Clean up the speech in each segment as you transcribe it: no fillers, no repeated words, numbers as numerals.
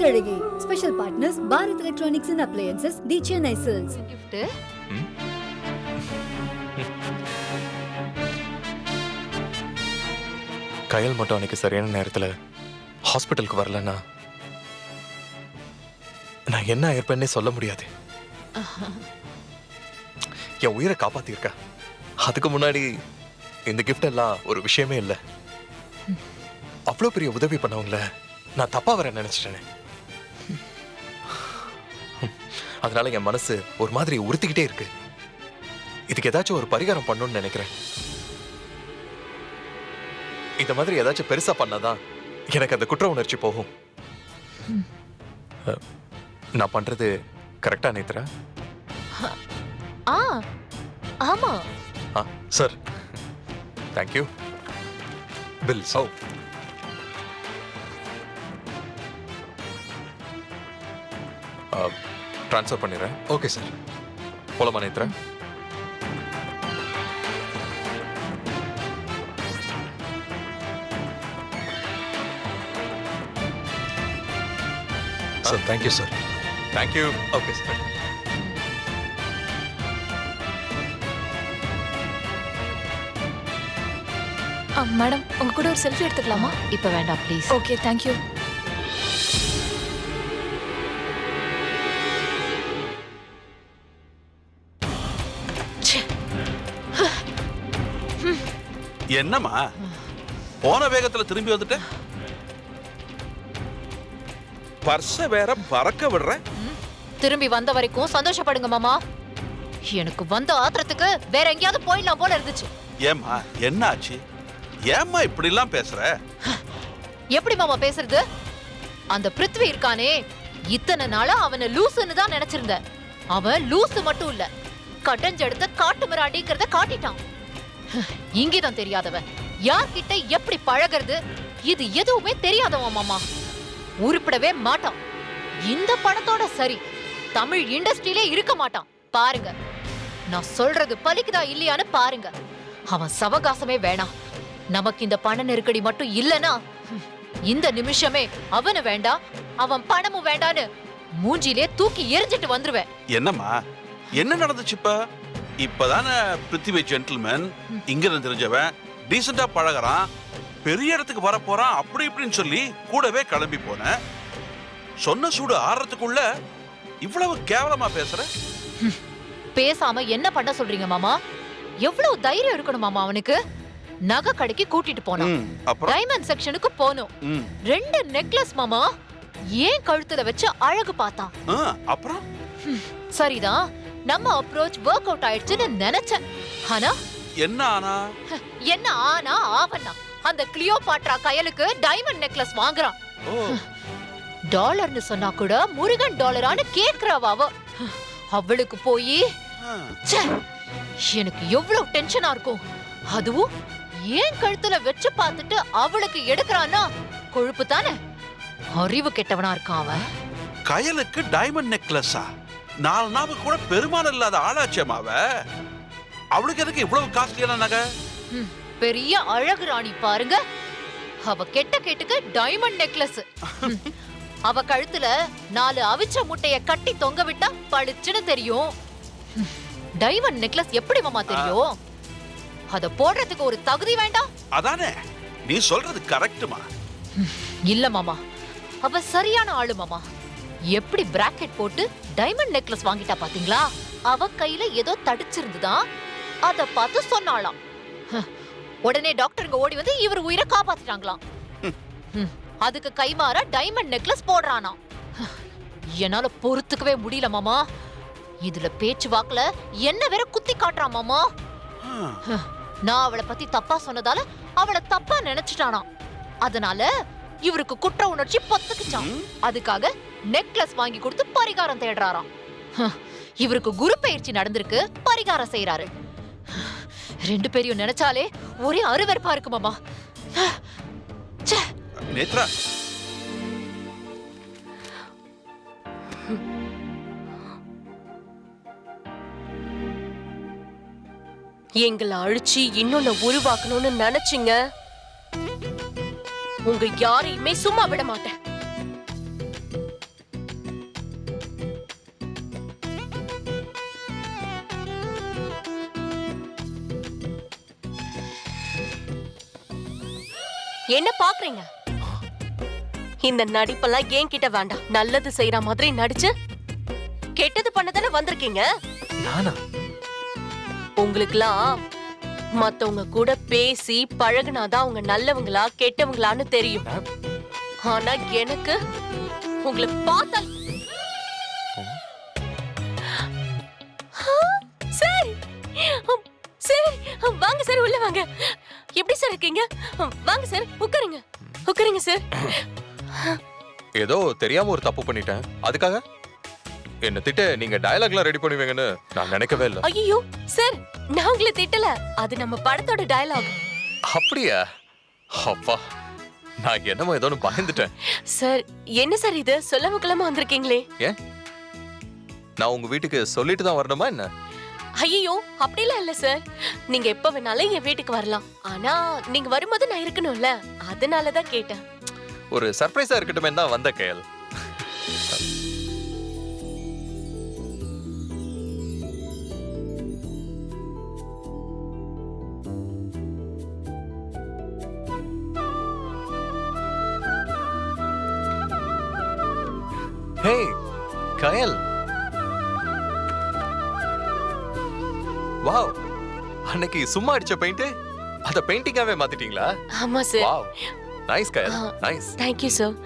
Perazhagi special partners Bharat electronics and appliances the Chennai silks. gift Kayal மட்டும் அன்னைக்கு சரியான நேரத்துல ஹாஸ்பிட்டலுக்கு வரலன்னா நான் என்ன ஆயிருப்பேன்னே சொல்ல முடியாது. என் உயிரை காப்பாத்திருக்கா. அதுக்கு முன்னாடி இந்த கிஃப்ட் எல்லாம் ஒரு விஷயமே இல்லை. அவ்வளவு பெரிய உதவி பண்ணவங்கள நான் தப்பா வர நினைச்சிட்டேனே. அதனால என் மனசு ஒரு மாதிரி உறுத்திக்கிட்டே இருக்கு. இதுக்கு ஏதாச்சும் ஒரு பரிகாரம் பண்ணணும்னு நினைக்கிறேன். இந்த மாதிரி ஏதாச்சும் பெருசா பண்ணாதான் எனக்கு அந்த குற்ற உணர்ச்சி போகும். நான் பண்றது கரெக்டா நேத்ரா? ஆமா சார், தேங்க்யூ. பில் ட்ரான்ஸ்ஃபர் பண்ணிடுறேன். ஓகே சார், போலாமா Netra? Sir thank you sir. Thank you. Okay sir. Madam, உங்க கூட ஒரு செல்ஃபி எடுத்துக்கலாமா? இப்ப வேண்டாம் ப்ளீஸ். Okay, thank you. என்னம்மா போன வேகத்துல திரும்பி வந்துட்ட? பர்ஸ வேற பறக்க விடுற. திரும்பி வந்த வரைக்கும் சந்தோஷப்படுங்க மாமா. எனக்கு வந்த ஆத்திரத்துக்கு வேற எங்கேயாவது போயிடலாம் போல இருந்துச்சு. ஏம்மா என்ன ஆச்சு? ஏம்மா இப்படி எல்லாம் பேசுற? எப்படி மாமா பேசுறது? அந்த பிருத்வி இருக்கானே, இத்தனை நாளா அவனை லூசுன்னு தான் நினைச்சிருந்த. அவன் லூசு மட்டும் இல்ல, கடஞ்செடுத்த காட்டு மிராண்டிங்கிறத காட்டிட்டான். இங்கேதான் தெரியாதவன் யார்கிட்ட எப்படி பழகிறது இது எதுவுமே தெரியாதவன் மாமா. உருப்படவே மாட்டான். இந்த படத்தோட சரி தமிழ் இண்டஸ்ட்ரியிலே இருக்க மாட்டான். பாருங்க, நான் சொல்றது பலிக்குதா இல்லையான்னு பாருங்க. அவன் சவகாசமே வேணாம். நமக்கு இந்த பண நெருக்கடி மட்டும் இல்லனா இந்த நிமிஷமே அவனு வேண்டாம், அவன் பணமும் வேண்டான்னு மூஞ்சிலே தூக்கி எரிஞ்சிட்டு வந்துருவேன். என்னம்மா என்ன நடந்துச்சு? இப்பதானே பிருத்திவி ஜென்டில்மேன், இங்க இருந்து தெரிஞ்சவன், டீசெண்டா பழகுறான், பெரிய இடத்துக்கு வர போறான், அப்படி இப்படின்னு சொல்லி கூடவே கிளம்பி போன. சொன்ன சூடு ஆறதுக்குள்ள இவ்வளவு கேவலமா பேசுற? பேசாம என்ன பண்ண சொல்றீங்க மாமா? எவ்வளவு தைரியம் இருக்கணும் மாமா அவனுக்கு? நகை கடைக்கு கூட்டிட்டு போனோம், டைமண்ட் செக்ஷனுக்கு போனோம், 2 நெக்லஸ் மாமா ஏன் கழுத்துல வச்சு அழகு பார்த்தான். அப்புறம் சரிதான், நம்ம அப்ரோச் வொர்க் அவுட் ஆயிடுச்சுன்னு நினைச்சேன். ஆனா என்ன ஆனா ஆவன்னா அந்த கிளியோபாட்ரா கயலுக்கு டைமண்ட் நெக்லஸ் வாங்குறான். டாலர்னு சொன்னா கூட முருகன் டாலரான்னு கேக்குறவாவ. அவளுக்கு போய் எனக்கு எவ்வளவு டென்ஷனா இருக்கும். அதுவும் ஏன் கழுத்துல வச்சு பார்த்துட்டு அவளுக்கு எடுக்கிறான்னா கொழுப்பு தானே. அறிவு கெட்டவனா இருக்கான் அவன். கயலுக்கு டைமண்ட் நெக்லஸா? 4 நாள் கூட பெருமாள் இல்லாத ஆளாச்சேமாவ. அவளுக்கு எதுக்கு இவ்வளவு காஸ்ட்லியான நகை? பெரிய அழகு ராணி பாருங்க, அவ கெட்ட கேட்டுக்கு டைமண்ட் நெக்லஸ். அவ கழுத்துல 4 அவிச்ச முட்டைய கட்டி தொங்க விட்டா பளிச்சுன்னு தெரியும். டைமண்ட் நெக்லஸ் எப்படி மாமா தெரியும்? அத போடுறதுக்கு ஒரு தகுதி வேண்டாம்? அதானே நீ சொல்றது கரெக்ட்மா. இல்ல மாமா, அவ சரியான ஆளு மாமா. எப்படி பிராக்கெட் போட்டு டைமண்ட் நெக்லஸ் வாங்கிட்டா பாத்தீங்களா? அவ கையில ஏதோ தடிச்சிருந்துதான், அத பார்த்து சொன்னாளாம். உடனே டாக்டருங்க ஓடி வந்து இவர் உயிரை காப்பாத்திட்டாங்களாம். அதுக்கு கைமாற டைமண்ட் நெக்லஸ் போடுறானா. என்னால பொறுத்துக்கவே முடியல மாமா. இதுல பேச்சு வாக்குல என்ன வேற குத்தி காட்டுறான் மாமா. நான் அவளை பத்தி தப்பா சொன்னதால அவளை தப்பா நினைச்சிட்டானா. அதனால இவருக்கு குற்ற உணர்ச்சி பொத்துக்குச்சான். அதுக்காக நெக்லஸ் வாங்கி கொடுத்து பரிகாரம் தேடுறாராம். இவருக்கு குரு பயிற்சி நடந்திருக்கு, பரிகாரம் செய்யறாரு. 2 பேரையும் நினைச்சாலே ஒரே அருவருப்பா இருக்கு மாமா. நேத்ரா, எங்களை அழிச்சு இன்னொன்னு உருவாக்கணும்னு நினைச்சீங்க, உங்க யாரையுமே சும்மா விட மாட்டேன். என்ன பாக்குறீங்க? இந்த நடிப்பெல்லாம் ஏன் கிட்ட வேண்டாம். நல்லது செய்யற மாதிரி நடிச்சு கெட்டது பண்ணதானே வந்திருக்கீங்க. நானா? உங்களுக்குலாம் மத்தவங்க கூட பேசி பழகுனாதான் அவங்க நல்லவங்களா கெட்டவங்களான்னு தெரியும். ஆனா எனக்கு உங்களை பார்த்தா சரி சரி வாங்க சார், உள்ள வாங்க. எப்படி சார் இருக்கீங்க? வாங்க சார், உட்காருங்க உட்காருங்க சார். ஏதோ தெரியாம ஒரு தப்பு பண்ணிட்டேன். அதுக்காக என்ன திட்ட நீங்க டயலாக்லாம் ரெடி பண்ணுவீங்கன்னு நான் நினைக்கவே இல்லை. ஐயோ சார், நான் உங்களை திட்டல. அது நம்ம படத்தோட டயலாக். அப்படியா? அப்பா, நான் என்னமோ ஏதோ பயந்துட்டேன். சார் என்ன சார் இது சொல்லாம கொள்ளாம வந்திருக்கீங்களே? ஏன், நான் உங்க வீட்டுக்கு சொல்லிட்டு தான் வரணுமா என்ன? ஐயோ அப்படிலாம் இல்ல சார். நீங்க எப்ப வேணாலும் என் வீட்டுக்கு வரலாம். ஆனா நீங்க வரும்போது நான் இருக்கணும்ல, அதனாலதான் கேட்டேன். ஒரு சர்ப்ரைஸா இருக்கட்டுமே தான் வந்த கேள். ஹே கயல், வாவ், அன்னைக்கு சும்மா அடிச்ச பெயிண்ட் அத பெயிண்டிங்காவே மாத்திட்டீங்களா? ஆமா sir. Wow, nice Kayal, nice. Thank you sir.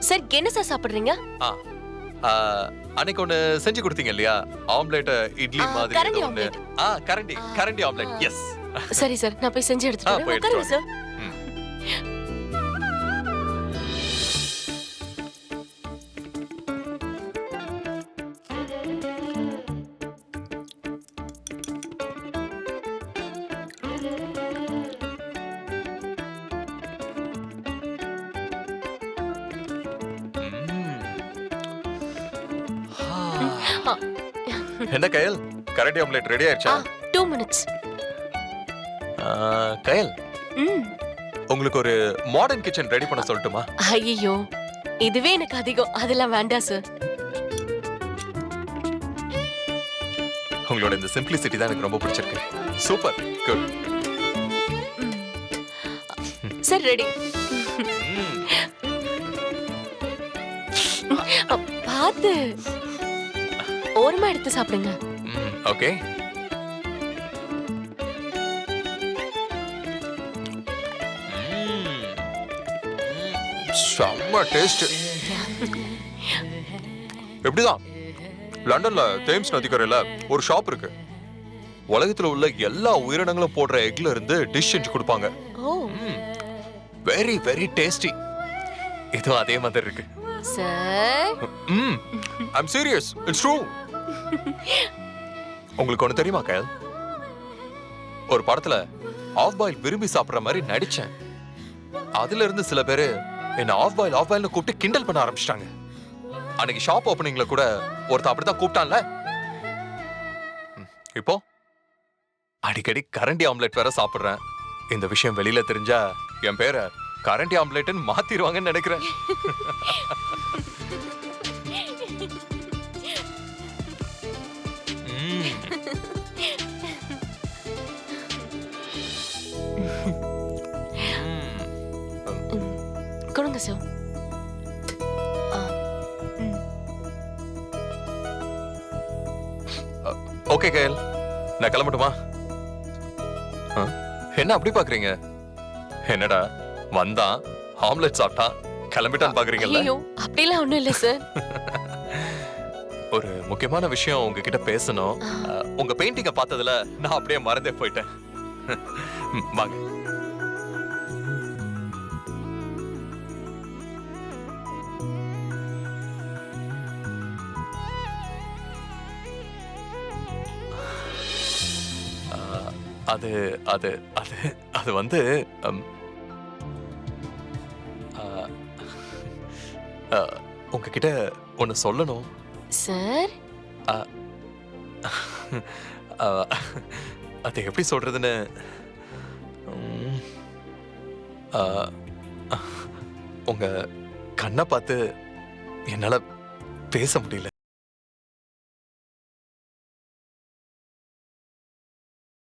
Sir என்ன சார் சாப்பிடுறீங்க? அன்னைக்கு ஒன்னு செஞ்சு கொடுத்தீங்க இல்லையா, ஆம்லெட் இட்லி மாதிரி கரண்டி ஏதோ ஒண்ணு. ஆம்லெட். கரண்டி ஆம்லெட். எஸ். சரி சார், நான் போய் செஞ்சு எடுத்துட்டு வரேன். போய் உட்காருங்க எடுத்துட்டு சார். என்ன கயல், கரண்டி ஆம்லெட் ரெடி ஆயிடுச்சா? 2 minutes. கயல், ம். உங்களுக்கு ஒரு மாடர்ன் கிச்சன் ரெடி பண்ண சொல்லட்டுமா? ஐயோ இதுவே எனக்கு அதிகம். அதெல்லாம் வேண்டாம் சார். உங்களோட இந்த சிம்பிளிசிட்டி தான் எனக்கு ரொம்ப பிடிச்சிருக்கு. Super, good. Sir ready. பார்த்து ஓரமா எடுத்து சாப்பிடுங்க. ஓகே. செம்ம டேஸ்ட். எப்படிதான் லண்டன்ல தேம்ஸ் நதிக்கரையில ஒரு ஷாப் இருக்கு. உலகத்துல உள்ள எல்லா உயிரினங்களும் போடுற எக்ல இருந்து டிஷ் செஞ்சு கொடுப்பாங்க. ஓ வெரி வெரி டேஸ்டி. இதுவும் அதே மாதிரி இருக்கு. Sir I'm serious. It's true. உங்களுக்கு ஒண்ணு தெரியுமா கயல்? ஒரு படத்துல ஆஃப் பாயில் விரும்பி சாப்பிடுற மாதிரி நடிச்சேன். அதுல இருந்து சில பேரு என்ன ஆஃப் பாயில்னு கூப்பிட்டு கிண்டல் பண்ண ஆரம்பிச்சிட்டாங்க. அன்னைக்கு ஷாப் ஓபனிங்ல கூட ஒருத்தன் அப்படிதான் கூப்பிட்டான்ல. இப்போ அடிக்கடி கரண்டி ஆம்லெட் வேற சாப்பிடுறேன். இந்த விஷயம் வெளியில தெரிஞ்சா என் பேரை கரண்டி ஆம்லெட்னு மாத்திடுவாங்கன்னு நினைக்கிறேன். கொடுங்க சார். ஓகே கயல், நான் கிளம்பட்டுமா? என்ன அப்படி பாக்குறீங்க? என்னடா வந்தான், ஆம்லெட் சாப்பிட்டான், கிளம்பிட்டான்னு பாக்குறீங்கல்ல? ஐயோ அப்படிலாம் ஒண்ணும் இல்ல சார். ஒரு முக்கியமான விஷயம் உங்ககிட்ட பேசணும். உங்க பெயிண்டிங்க பார்த்ததுல நான் அப்படியே மறந்தே போயிட்டேன். வாங்க. அது அது அது அது வந்து உங்ககிட்ட ஒன்னு சொல்லணும் சார். அது எப்படி சொல்றதுன்னு உங்க கண்ணை பார்த்து என்னால பேச முடியல.